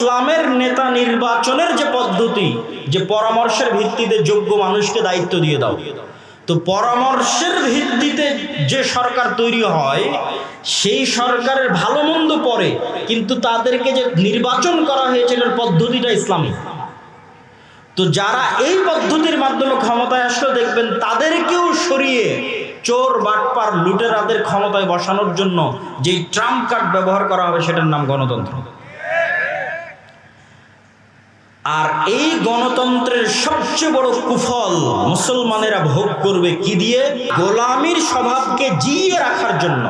ইসলামের নেতা নির্বাচনের যে পদ্ধতি, যে পরামর্শের ভিত্তিতে যোগ্য মানুষকে দায়িত্ব দিয়ে দাও, তো পরামর্শের ভিত্তিতে যে সরকার তৈরি হয় সেই সরকারের ভালো মন্দ পড়ে, কিন্তু তাদেরকে যে নির্বাচন করা হয়েছে এর পদ্ধতিটা ইসলামিক। তো যারা এই পদ্ধতির মাধ্যমে ক্ষমতায় আসলে দেখবেন তাদেরকেও সরিয়ে চোর বাটপার লুটেরাদের ক্ষমতায় বসানোর জন্য যে ট্রাম্প কার্ড ব্যবহার করা হবে সেটার নাম গণতন্ত্র। আর এই গণতন্ত্রের সবচেয়ে বড় কুফল মুসলমানেরা ভোগ করবে কি দিয়ে? গোলামির স্বভাবকে জিইয়ে রাখার জন্য।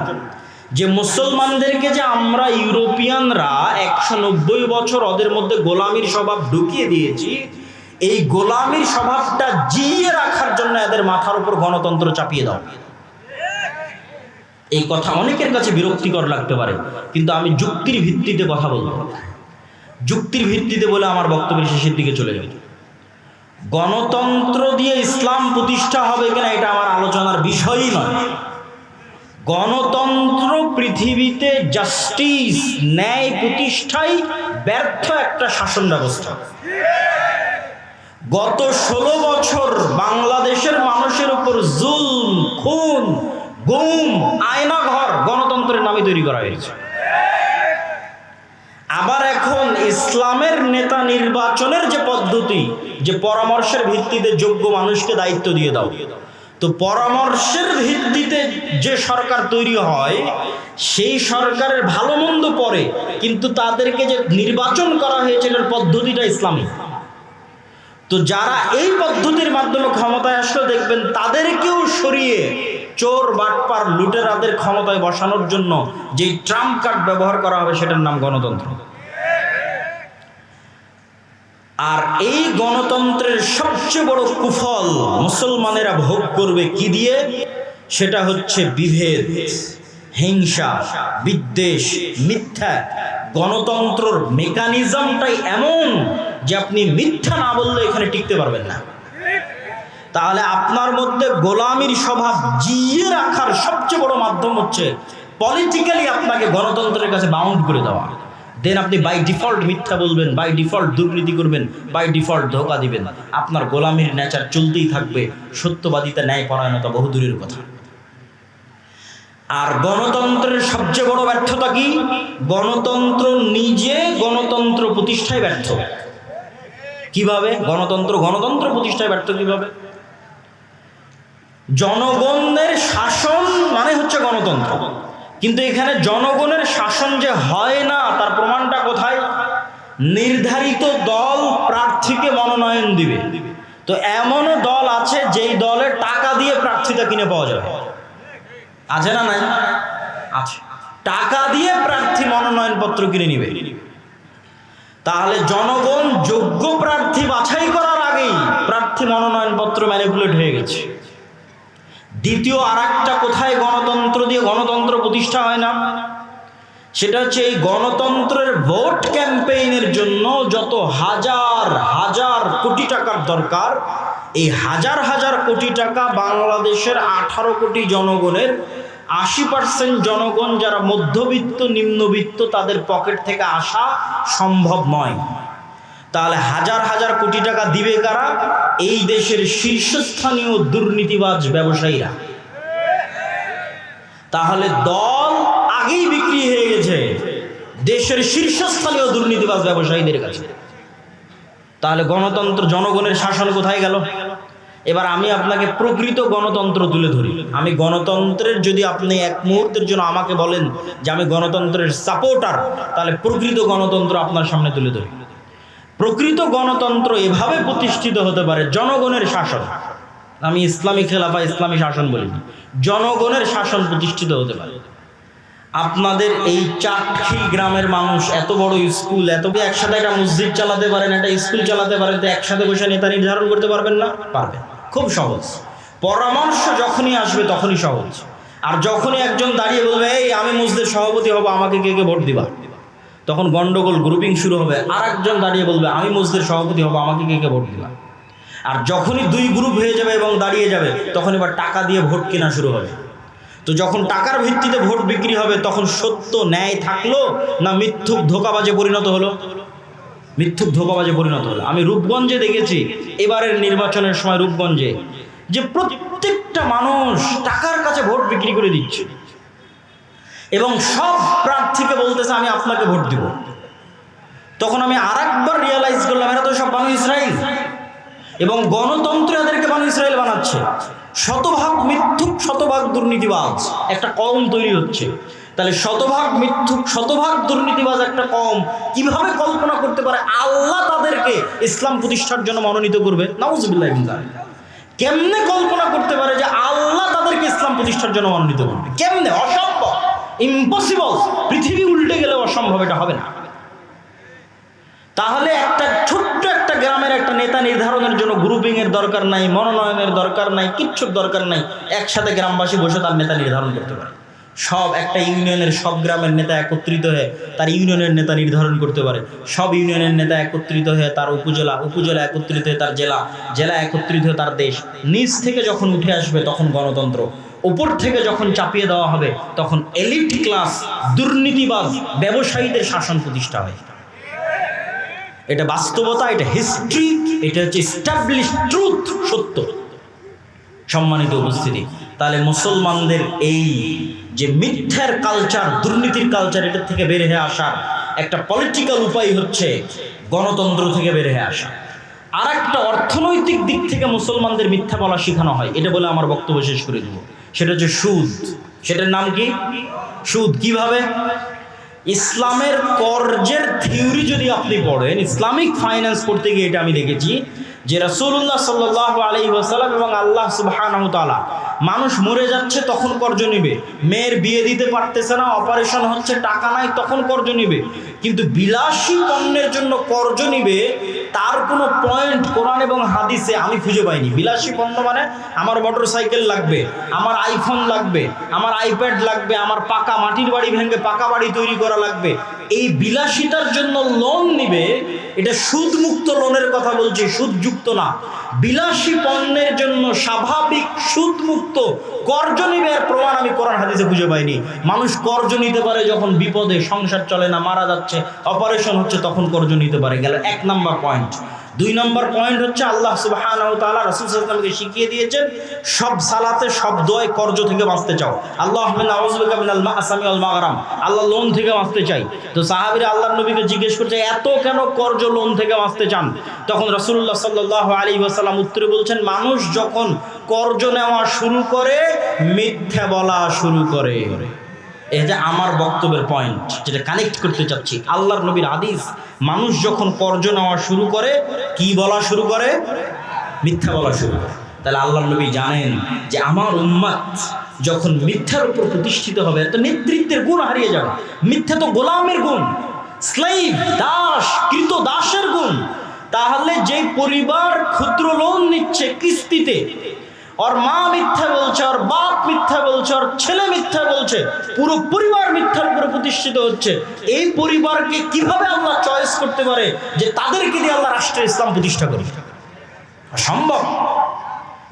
যে মুসলমানদেরকে যে আমরা ইউরোপিয়ানরা 190 বছর ওদের মধ্যে গোলামির স্বভাব ঢুকিয়ে দিয়েছি, এই গোলামির স্বভাবটা জিইয়ে রাখার জন্য এদের মাথার উপর গণতন্ত্র চাপিয়ে দাও। এই কথা অনেকের কাছে বিরক্তিকর লাগতে পারে, কিন্তু আমি যুক্তির ভিত্তিতে কথা বলবো। যুক্তির ভিত্তিতে বলে আমার বক্তব্যের শেষের দিকে চলে যাবে। গণতন্ত্র দিয়ে ইসলাম প্রতিষ্ঠা হবে কিনা এটা আমার আলোচনার বিষয়ই নয়। গণতন্ত্র পৃথিবীতে জাস্টিস, ন্যায় প্রতিষ্ঠায় ব্যর্থ একটা শাসন ব্যবস্থা। গত 16 বছর বাংলাদেশের মানুষের উপর জুলম, খুন, গুম, আয়নাঘর গণতন্ত্রের নামে তৈরি করা হয়েছে। আবার এখন ইসলামের নেতা নির্বাচনের যে পদ্ধতি, যে পরামর্শের ভিত্তিতে যোগ্য মানুষকে দায়িত্ব দিয়ে দাও, তো পরামর্শের ভিত্তিতে যে সরকার তৈরি হয় সেই সরকারের ভালো মন্দ পড়ে, কিন্তু তাদেরকে যে নির্বাচন করা হয়েছে এর পদ্ধতিটা ইসলামিক। তো যারা এই পদ্ধতির মাধ্যমে ক্ষমতায় আসলে দেখবেন তাদেরকেও সরিয়ে চোর বাটপার লুটেরাদের ক্ষমতায় বসানোর জন্য যে ট্রাম্প কার্ড ব্যবহার করা হবে সেটার নাম গণতন্ত্র। আর এই গণতন্ত্রের সবচেয়ে বড় কুফল মুসলমানেরা ভোগ করবে কি দিয়ে? সেটা হচ্ছে বিভেদ, হিংসা, বিদ্বেষ, মিথ্যা। গণতন্ত্রের মেকানিজমটাই এমন যে আপনি মিথ্যা না বললে এখানে টিকতে পারবেন না। তাহলে আপনার মধ্যে গোলামির স্বভাব জিইয়ে রাখার সবচেয়ে বড় মাধ্যম হচ্ছে পলিটিক্যালি আপনাকে গণতন্ত্রের কাছে বাউন্ড করে দেওয়া। দেন আপনি বাই ডিফল্ট মিথ্যা বলবেন, বাই ডিফল্ট দুর্নীতি করবেন, বাই ডিফল্ট ধোঁকা দিবেন। আপনার গোলামির নেচার চলতেই থাকবে, সত্যবাদিতা, ন্যায়পরায়ণতা বহুদূরের কথা। আর গণতন্ত্রের সবচেয়ে বড় ব্যর্থতা কি? গণতন্ত্র নিজে গণতন্ত্র প্রতিষ্ঠায় ব্যর্থ। কিভাবে গণতন্ত্র প্রতিষ্ঠায় ব্যর্থ কিভাবে? জনগণের শাসন মানে হচ্ছে গণতন্ত্র, কিন্তু এখানে জনগণের শাসন যে হয় না তার প্রমাণটা কোথায়? নির্ধারিত দল প্রার্থীকে মনোনয়ন দিবে, তো এমনও দল আছে যেই দলে টাকা দিয়ে প্রার্থীতা কিনে পাওয়া যাবে। আছে না নাই? আছে। টাকা দিয়ে প্রার্থী মনোনয়ন পত্র কিনে নিবে। তাহলে জনগণ যোগ্য প্রার্থী বাছাই করার আগেই প্রার্থী মনোনয়ন পত্র ম্যানিপুলেট হয়ে গেছে। দ্বিতীয় আরেকটা কোথায় গণতন্ত্র দিয়ে গণতন্ত্র প্রতিষ্ঠা হয় না, সেটা হচ্ছে এই গণতন্ত্রের ভোট ক্যাম্পেইনের জন্য যত হাজার হাজার কোটি টাকার দরকার, এই হাজার হাজার কোটি টাকা বাংলাদেশের 18 কোটি জনগণের 80% জনগণ যারা মধ্যবিত্ত, নিম্নবিত্ত, তাদের পকেট থেকে আসা সম্ভব নয়। তাহলে হাজার হাজার কোটি টাকা দিবে কারা? এই দেশের শীর্ষস্থানীয় দুর্নীতিবাজ ব্যবসায়ীরা। তাহলে দল আগেই বিক্রি হয়ে গেছে দেশের শীর্ষস্থানীয় দুর্নীতিবাজ ব্যবসায়ীদের কাছে। তাহলে গণতন্ত্র, জনগণের শাসন কোথায় গেল? এবার আমি আপনাকে প্রকৃত গণতন্ত্র তুলে ধরি। আমি গণতন্ত্রের, যদি আপনি এক মুহূর্তের জন্য আমাকে বলেন যে আমি গণতন্ত্রের সাপোর্টার, তাহলে প্রকৃত গণতন্ত্র আপনার সামনে তুলে ধরি। প্রকৃত গণতন্ত্র এভাবে প্রতিষ্ঠিত হতে পারে, জনগণের শাসন। আমি ইসলামী খেলাফা, ইসলামী শাসন বলিনি, জনগণের শাসন প্রতিষ্ঠিত হতে পারে। আপনাদের এই চাটখিল গ্রামের মানুষ এত বড় স্কুল, এত একসাথে একটা মসজিদ চালাতে পারেন, একটা স্কুল চালাতে পারেন, তো একসাথে বসে নেতা নির্ধারণ করতে পারবেন না? পারবেন, খুব সহজ। পরামর্শ যখনই আসবে তখনই সহজ। আর যখনই একজন দাঁড়িয়ে বলবে এই আমি মসজিদের সভাপতি হব, আমাকে কে কে ভোট দিবা, তখন গন্ডগোল, গ্রুপিং শুরু হবে। আর একজন দাঁড়িয়ে বলবে আমি মসজিদের সভাপতি হব, আমাকে কে কে ভোট দিবা। আর যখনই 2 গ্রুপ হয়ে যাবে এবং দাঁড়িয়ে যাবে, তখন এবার টাকা দিয়ে ভোট কেনা শুরু হবে। তো যখন টাকার ভিত্তিতে ভোট বিক্রি হবে তখন সত্য ন্যায় থাকলো না মিথ্যুক ধোঁকাবাজে পরিণত হলো? মিথ্যুক ধোঁকাবাজে পরিণত হলো। আমি রূপগঞ্জে দেখেছি এবারের নির্বাচনের সময় রূপগঞ্জে যে প্রত্যেকটা মানুষ টাকার কাছে ভোট বিক্রি করে দিচ্ছে এবং সব প্রার্থীকে বলতেছে আমি আপনাকে ভোট দিব। তখন আমি আরেকবার রিয়েলাইজ করলাম এরা তো সব বানু ইসরাইল এবং গণতন্ত্র এদেরকে বানু ইসরাইল বানাচ্ছে। শতভাগ মিথ্যুক শতভাগ দুর্নীতিবাজ একটা কওম তৈরি হচ্ছে। তাহলে শতভাগ মিথ্যুক শতভাগ দুর্নীতিবাজ একটা কওম কিভাবে কল্পনা করতে পারে আল্লাহ তাদেরকে ইসলাম প্রতিষ্ঠার জন্য মনোনীত করবে? নাউজুবিল্লাহ মিন যালিক। কেমনে কল্পনা করতে পারে যে আল্লাহ তাদেরকে ইসলাম প্রতিষ্ঠার জন্য মনোনীত করবে? কেমনে? অসম্ভব, ইম্পসিবল। পৃথিবী উল্টে গেলে অসম্ভব, এটা হবে না। তাহলে একটা ছোট্ট একটা গ্রামের একটা নেতা নির্ধারণের জন্য গ্রুপিং এর দরকার নাই, মনোনয়নের দরকার নাই, কিচ্ছুর দরকার নাই। একসাথে গ্রামবাসী বসে তার নেতা নির্ধারণ করতে পারে। সব একটা ইউনিয়নের সব গ্রামের নেতা একত্রিত হয়ে তার ইউনিয়নের নেতা নির্ধারণ করতে পারে। সব ইউনিয়নের নেতা একত্রিত হয়ে তার উপজেলা, উপজেলা একত্রিত হয়ে তার জেলা, জেলা একত্রিত হয়ে তার দেশ। নিচ থেকে যখন উঠে আসবে তখন গণতন্ত্র, উপর থেকে যখন চাপিয়ে দেওয়া হবে তখন এলিট ক্লাস দুর্নীতিবাজ ব্যবসায়ীদের শাসন প্রতিষ্ঠা হয়। এটা বাস্তবতা, এটা হিস্ট্রি, এটা হচ্ছে এস্টাবলিশড ট্রুথ, সত্য। সম্মানিত উপস্থিতি, তাহলে মুসলমানদের এই যে মিথ্যার কালচার, দুর্নীতির কালচার, এটার থেকে বের হয়ে আসার একটা পলিটিক্যাল উপায় হচ্ছে গণতন্ত্র থেকে বের হয়ে আসা। আর একটা অর্থনৈতিক দিক থেকে মুসলমানদের মিথ্যা বলা শেখানো হয়। এটা বলে আমার বক্তব্য শেষ করে দেব। সেটা হচ্ছে সুদ। সেটার নাম কি? সুদ। কিভাবে? ইসলামের কর্জের থিওরি যদি আপনি পড়েন, ইসলামিক ফাইন্যান্স পড়তে গিয়ে এটা আমি দেখেছি যে রাসূলুল্লাহ সাল্লাল্লাহু আলাইহি ওয়াসাল্লাম এবং আল্লাহ সুবহানাহু ওয়া তাআলা, মানুষ মরে যাচ্ছে তখন কর্জ নিবে, মেয়ের বিয়ে দিতে পারতেছে না, অপারেশন হচ্ছে, টাকা নাই, তখন কর্জ নিবে। কিন্তু বিলাসী পণ্যের জন্য কর্জ নিবে তার কোনো পয়েন্ট কোরআন এবং হাদিসে আমি খুঁজে পাইনি। বিলাসী পণ্য মানে আমার মোটর সাইকেল লাগবে, আমার আইফোন লাগবে, আমার আইপ্যাড লাগবে, আমার পাকা মাটির বাড়ি ভেঙে পাকা বাড়ি তৈরি করা লাগবে। এই বিলাসিতার জন্য লোন নিবে, এটা সুদমুক্ত লোনের কথা বলছি, সুদযুক্ত না। বিলাসী পণ্যের জন্য স্বাভাবিক সুদমুক্ত কর্জ নিবে এর প্রমাণ আমি কোরআন হাদিসে খুঁজে পাইনি। মানুষ কর্জ নিতে পারে যখন বিপদে, সংসার চলে না, মারা যাচ্ছে, অপারেশন হচ্ছে, তখন কর্জ নিতে পারে। গেল 1 নম্বর পয়েন্ট। 2 নম্বর পয়েন্ট হচ্ছে আল্লাহ সুবহানাহু ওয়া তাআলা রাসূল সাল্লাল্লাহু আলাইহি ওয়াসাল্লামকে শিখিয়ে দিয়েছেন সব সালাতে সব দোয়ায় কর্জ থেকে বাঁচতে চাও। আল্লাহুম্মা আউযু বিকা মিনাল মা'সামি ওয়াল মাগরাম, আল্লাহ লোন থেকে বাঁচতে চাই। তো সাহাবীরা আল্লাহর নবীকে জিজ্ঞেস করছে এত কেন কর্জ লোন থেকে বাঁচতে চান? তখন রাসূলুল্লাহ সাল্লাল্লাহু আলাইহি ওয়াসাল্লাম উত্তরে বলছেন, মানুষ যখন কর্জ নেওয়া শুরু করে মিথ্যা বলা শুরু করে। এটা আমার বক্তব্যের পয়েন্ট, যেটা কানেক্ট করতে চাচ্ছি। আল্লাহর নবীর হাদিস, মানুষ যখন কর্জ নেওয়া শুরু করে কি বলা শুরু করে? মিথ্যা বলা শুরু করে। তাহলে আল্লাহর নবী জানেন যে আমার উম্মত যখন মিথ্যার উপর প্রতিষ্ঠিত হবে তো নেতৃত্বের গুণ হারিয়ে যাবে। মিথ্যা তো গোলামের গুণ, স্লেভ, দাস, কৃত দাসের গুণ। তাহলে যে পরিবার ক্ষুদ্র লোন নিচ্ছে কিস্তিতে, ওর মা মিথ্যা বলছে, ওর বাপ মিথ্যা বলছে, ওর ছেলে মিথ্যা বলছে, পুরো পরিবার মিথ্যার উপরে প্রতিষ্ঠিত হচ্ছে, এই পরিবারকে কিভাবে আল্লাহ চয়েস করতে পারে যে তাদেরকে দিয়ে আল্লাহ রাষ্ট্রে ইসলাম প্রতিষ্ঠা করবে? সম্ভব।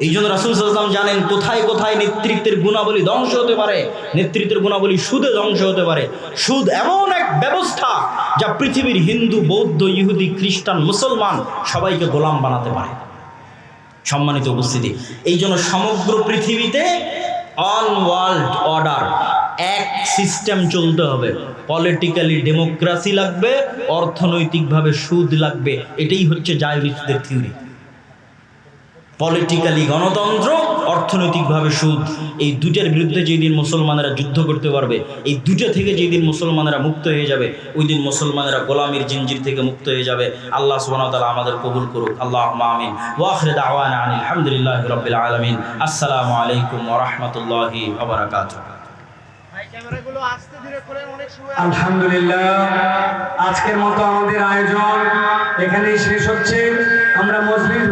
এই জন্য রাসূল সাল্লাল্লাহু আলাইহি ওয়াসাল্লাম জানেন কোথায় কোথায় নেতৃত্বের গুণাবলী ধ্বংস হতে পারে। নেতৃত্বের গুণাবলী সুদে ধ্বংস হতে পারে। সুদ এমন এক ব্যবস্থা যা পৃথিবীর হিন্দু, বৌদ্ধ, ইহুদি, খ্রিস্টান, মুসলমান সবাইকে গোলাম বানাতে পারে। সম্মানিত উপস্থিতি, এই জন্য সমগ্র পৃথিবীতে অন ওয়ার্ল্ড অর্ডার এক সিস্টেম চলতে হবে। পলিটিক্যালি ডেমোক্রেসি লাগবে, অর্থনৈতিকভাবে সুদ লাগবে। এটাই হচ্ছে জায়োনিস্টদের থিওরি। পলিটিক্যালি গণতন্ত্র, অর্থনৈতিকভাবে সুদ। এই দুটার বিরুদ্ধে যেদিন মুসলমানেরা যুদ্ধ করতে পারবে, এই দুটো থেকে যেদিন মুসলমানেরা মুক্ত হয়ে যাবে, ওই দিন মুসলমানেরা গোলামির জিনজির থেকে মুক্ত হয়ে যাবে। আল্লাহ সুবহানাহু ওয়া তাআলা আমাদের কবুল করুক। আল্লাহুম্মা আমিন। ওয়া আখিরু দাওয়ানা আনিল হামদুলিল্লাহি রাব্বিল আলামিন। আসসালামু আলাইকুম ওয়া রাহমাতুল্লাহি ওয়া বারাকাতুহু। আলহামদুলিল্লাহ, আজকের মতো আমাদের আয়োজন এখানেই শেষ হচ্ছে। আমরা মজলিস